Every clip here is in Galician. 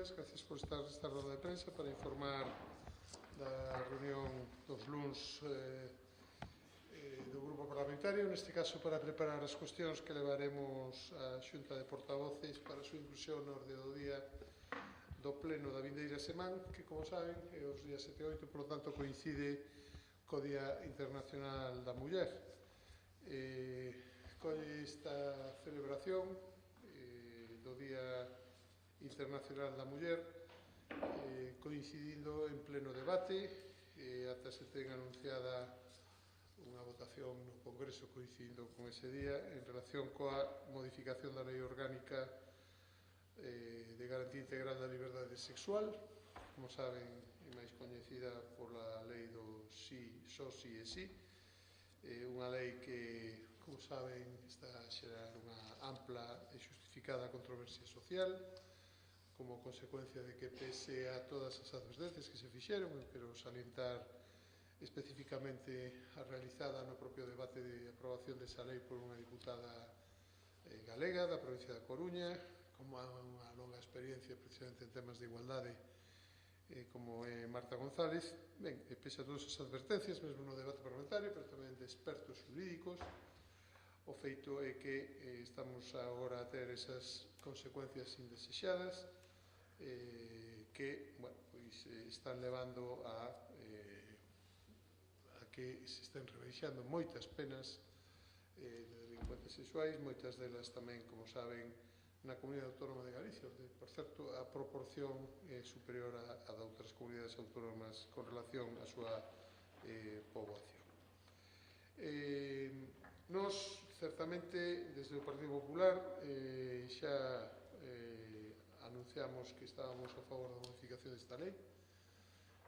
días, gracias por estar nesta roda de prensa para informar da reunión dos luns do grupo parlamentario, neste caso para preparar as cuestións que levaremos á Xunta de Portavoces para a súa inclusión na orde do día do pleno da vindeira semana, que, como saben, é os días 7 e 8, por lo tanto, coincide co Día Internacional da Muller. Colle esta celebración do Día Internacional da Muller coincidindo en pleno debate, ata se ten anunciada unha votación no Congreso coincidindo con ese día en relación coa modificación da Lei Orgánica de Garantía Integral da Liberdade Sexual, como saben, é máis coñecida pola lei do sí, só sí e sí, unha lei que, como saben, está a xerar unha ampla e justificada controversia social como consecuencia de que, pese a todas as advertencias que se fixeron, pero salientar especificamente a realizada no propio debate de aprobación desa lei por unha diputada galega da provincia da Coruña, como unha longa experiencia precisamente en temas de igualdade, como é Marta González. Ben, pese a todas as advertencias, mesmo no debate parlamentario, pero tamén de expertos xurídicos, o feito é que estamos agora a ter esas consecuencias indesexadas que, bueno, pois, están levando a que se estén rebaixando moitas penas de delincuentes sexuais, moitas delas tamén, como saben, na Comunidade Autónoma de Galicia, onde, por certo, a proporción é superior a de outras comunidades autónomas con relación á súa poboación. Nos, certamente, desde o Partido Popular, xa anunciamos que estábamos a favor da modificación desta lei.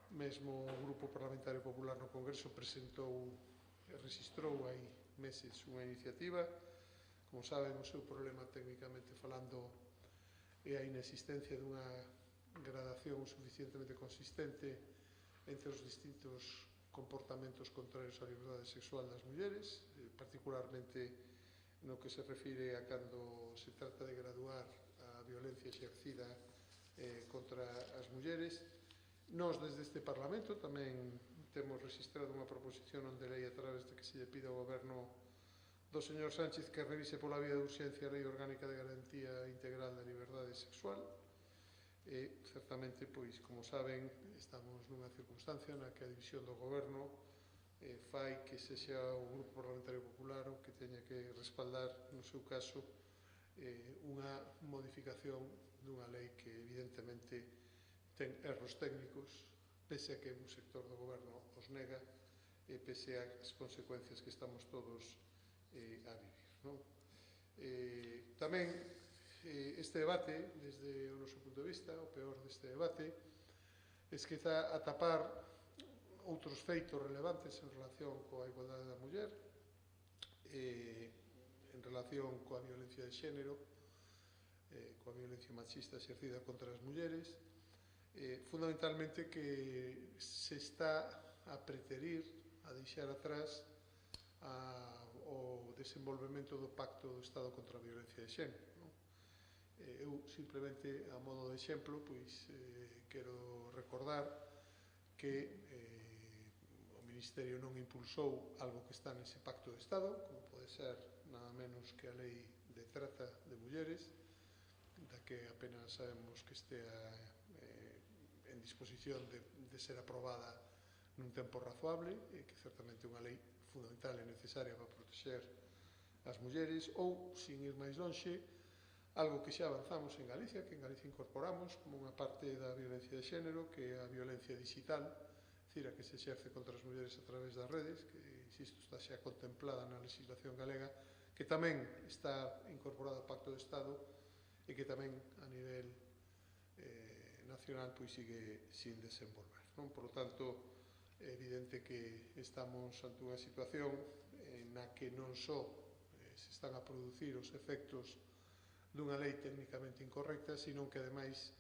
Mesmo o Grupo Parlamentario Popular no Congreso presentou e registrou hai meses unha iniciativa. Como saben, o seu problema, técnicamente falando, é a inexistencia dunha gradación suficientemente consistente entre os distintos comportamentos contrarios á liberdade sexual das mulleres, particularmente no que se refire a cando se trata de graduar a violencia exercida contra as mulleres. Nós, desde este Parlamento, tamén temos registrado unha proposición de lei a través de que se lle pide ao Goberno do señor Sánchez que revise pola vía de urxencia a Lei Orgánica de Garantía Integral da Liberdade Sexual. Certamente, pois, como saben, estamos nunha circunstancia na que a división do Goberno fai que sexa o Grupo Parlamentario Popular o que teña que respaldar, no seu caso, unha modificación dunha lei que, evidentemente, ten erros técnicos, pese a que un sector do Goberno os nega e pese ás consecuencias que estamos todos a vivir. Tamén este debate, desde o noso punto de vista, o peor deste debate, esqueza a tapar outros feitos relevantes en relación coa igualdade da muller, en relación coa violencia de xénero, coa violencia machista exercida contra as mulleres, fundamentalmente que se está a preterir, a deixar atrás o desenvolvemento do Pacto do Estado contra a Violencia de Xénero. Eu, simplemente, a modo de exemplo, pois, quero recordar que o Ministerio non impulsou algo que está nese Pacto de Estado, como pode ser nada menos que a Lei de Trata de Mulleres, da que apenas sabemos que estea en disposición de ser aprobada nun tempo razoable, que certamente é unha lei fundamental e necesaria para proteger as mulleres, ou, sin ir máis lonxe, algo que xa avanzamos en Galicia, que en Galicia incorporamos como unha parte da violencia de xénero, que é a violencia digital, dicir, a que se exerce contra as mulleres a través das redes, que, insisto, está xa contemplada na legislación galega, que tamén está incorporada ao Pacto de Estado e que tamén a nivel nacional pois sigue sin desenvolver. Por lo tanto, é evidente que estamos ante unha situación na que non só se están a producir os efectos dunha lei técnicamente incorrecta, sino que, ademais,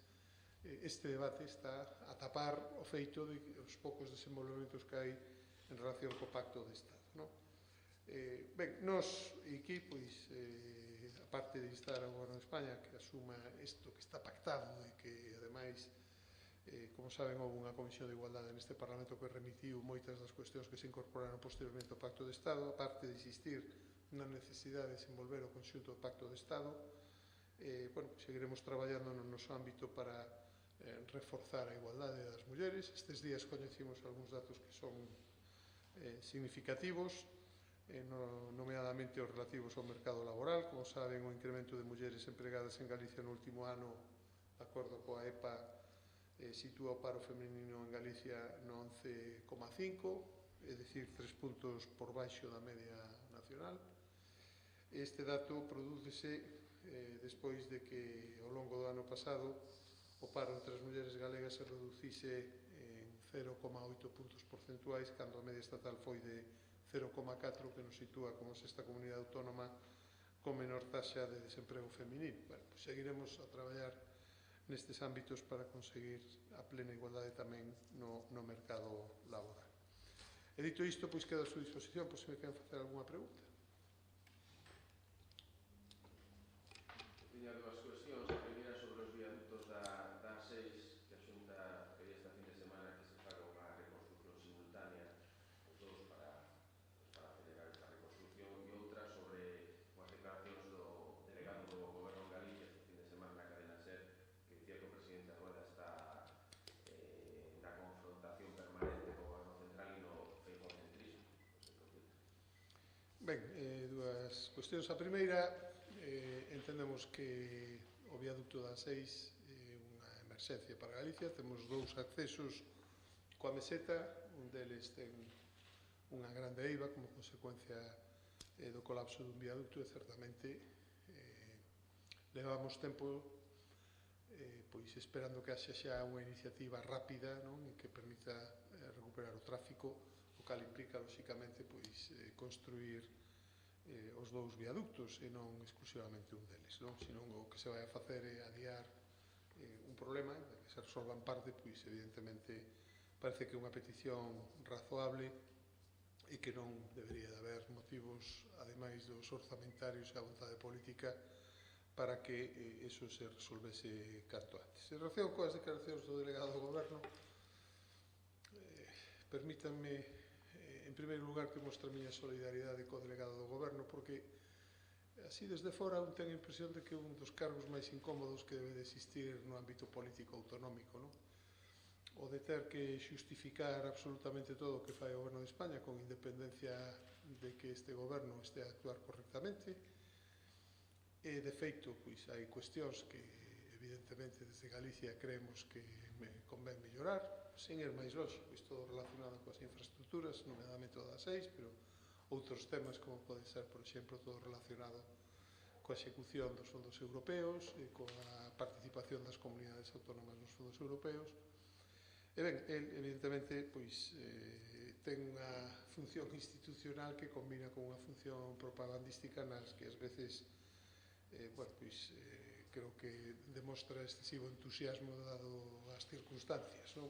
este debate está a tapar o feito de os poucos desenvolvementos que hai en relación co Pacto de Estado. Ben, nós, aquí, pois, aparte de instar ao Goberno de España que asuma isto que está pactado e que, ademais, Como saben, houve unha comisión de igualdade neste Parlamento que remitiu moitas das cuestións que se incorporaron posteriormente ao Pacto de Estado, aparte de insistir na necesidade de desenvolver o conxunto do Pacto de Estado. Seguiremos traballando no noso ámbito para reforzar a igualdade das mulleres. Estes días coñecimos algúns datos que son significativos, nomeadamente os relativos ao mercado laboral. Como saben, o incremento de mulleres empregadas en Galicia no último ano, de acordo coa EPA, sitúa o paro feminino en Galicia no 11,5, é dicir, 3 puntos por baixo da media nacional. Este dato prodúcese despois de que ao longo do ano pasado o paro entre as mulleres galegas se reducise en 0,8 puntos porcentuais, cando a media estatal foi de 0,4, que nos sitúa como sexta comunidade autónoma con menor taxa de desemprego feminino. Seguiremos a traballar nestes ámbitos para conseguir a plena igualdade tamén no mercado laboral. E dito isto, quedo a súa disposición por se me queren facer algunha pregunta. Tiña dúas cuestións. A primeira sobre os viaductos da A6, que a Xunta quería esta fin de semana que se faga unha reconstrucción simultánea, os dous para acelerar esta reconstrucción, e outra sobre unhas declaracións do delegado do Goberno en Galicia este fin de semana na cadena SER, que dicía que o presidente Rueda está na confrontación permanente co Goberno Central e no feicocentrismo. Ben, dúas cuestións. A primeira, entendemos que o viaducto da A6 é unha emerxencia para Galicia. Temos dous accesos coa meseta, un deles ten unha grande eiva como consecuencia do colapso dun viaducto, e certamente levamos tempo esperando que haxa xa unha iniciativa rápida, non, que permita recuperar o tráfico, o cal implica, lóxicamente, construir os dous viaductos e non exclusivamente un deles, non? Senón o que se vai a facer é adiar un problema que se resolva en parte, evidentemente parece que é unha petición razoable e que non debería de haber motivos, ademais dos orzamentarios e a vontade política, para que eso se resolvese canto antes. En relación coas declaracións do delegado do Goberno, permítanme en primeiro lugar que mostre a miña solidaridade co delegado do Goberno, porque así desde fora un ten a impresión de que é un dos cargos máis incómodos que debe de existir no ámbito político autonómico, non? O de ter que xustificar absolutamente todo o que fai o Goberno de España, con independencia de que este Goberno este a actuar correctamente. E, de feito, hai cuestións que evidentemente desde Galicia creemos que convén mellorar, sen ir máis longe, todo relacionado coas infraestructuras, nomeadamente o da A6, pero outros temas como pode ser, por exemplo, todo relacionado coa execución dos fondos europeos e coa participación das comunidades autónomas nos fondos europeos. E ben, el, evidentemente, ten unha función institucional que combina con unha función propagandística nas que ás veces creo que demostra excesivo entusiasmo dado as circunstancias, non?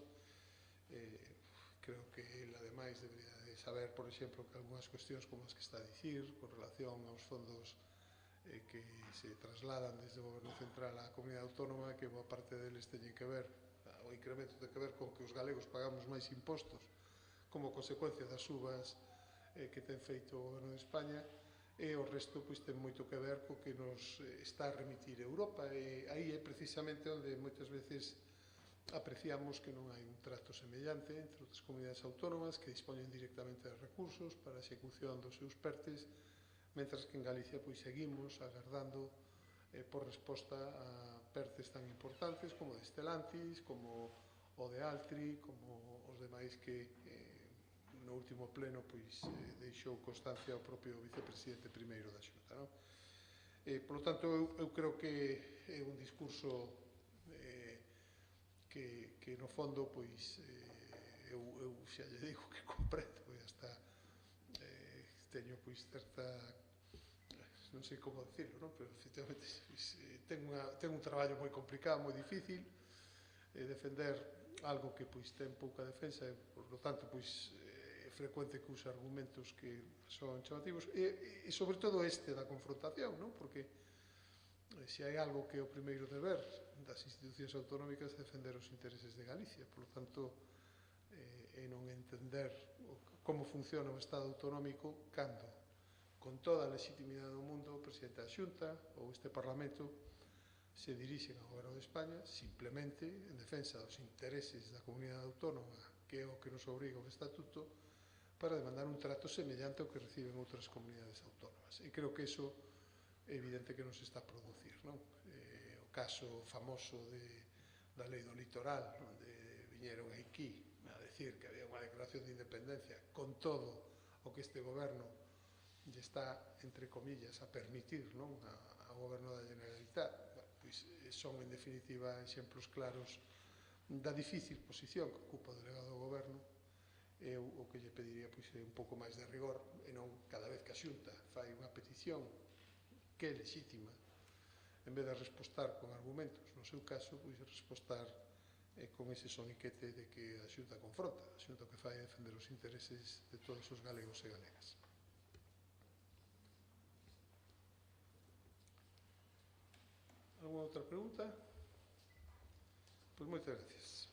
Creo que el, ademais, debería de saber, por exemplo, que algunhas cuestións como as que está a dicir con relación aos fondos que se trasladan desde o Goberno Central á Comunidade Autónoma, que boa parte deles teñen que ver, o incremento ten que ver con que os galegos pagamos máis impostos como consecuencia das subas que ten feito o Goberno de España, e o resto ten moito que ver co que nos está a remitir Europa, e aí é precisamente onde moitas veces apreciamos que non hai un trato semellante entre outras comunidades autónomas que dispoñen directamente de recursos para a execución dos seus PERTEs, mentras que en Galicia seguimos agardando por resposta a PERTEs tan importantes como de Stellantis, como o de Altri, como os demais que no último pleno deixou constancia o propio vicepresidente primeiro da Xunta, non? Por lo tanto, eu creo que é un discurso que no fondo eu xa lle digo que comprendo, hasta teño certa, non sei como decirlo, non? Pero efectivamente ten un traballo moi complicado, moi difícil, defender algo que ten pouca defensa e, por lo tanto, é frecuente que use argumentos que son chamativos e sobre todo este da confrontación, non? Porque se hai algo que é o primeiro deber das institucións autonómicas é defender os intereses de Galicia. Por lo tanto, é non entender como funciona o Estado autonómico cando, con toda a legitimidade do mundo, o presidente da Xunta ou este Parlamento se dirixen ao Goberno de España simplemente en defensa dos intereses da comunidade autónoma, que é o que nos obriga o Estatuto, para demandar un trato semellante ao que reciben outras comunidades autónomas. E creo que iso é evidente que non se está a producir, non? O caso famoso da lei do litoral, onde viñeron aquí a decir que había unha declaración de independencia con todo o que este goberno lle está, entre comillas, a permitir, non? Ao goberno da Generalitat. Pois son, en definitiva, exemplos claros da difícil posición que ocupa o delegado do goberno. Eu o que lle pediría pois, é un pouco máis de rigor e non cada vez que a Xunta fai unha petición que é lexítima, en vez de respostar con argumentos, no seu caso, pois respostar con ese soniquete de que a Xunta confronta, a Xunta que fai defender os intereses de todos os galegos e galegas. Alguna outra pregunta? Pois moitas gracias.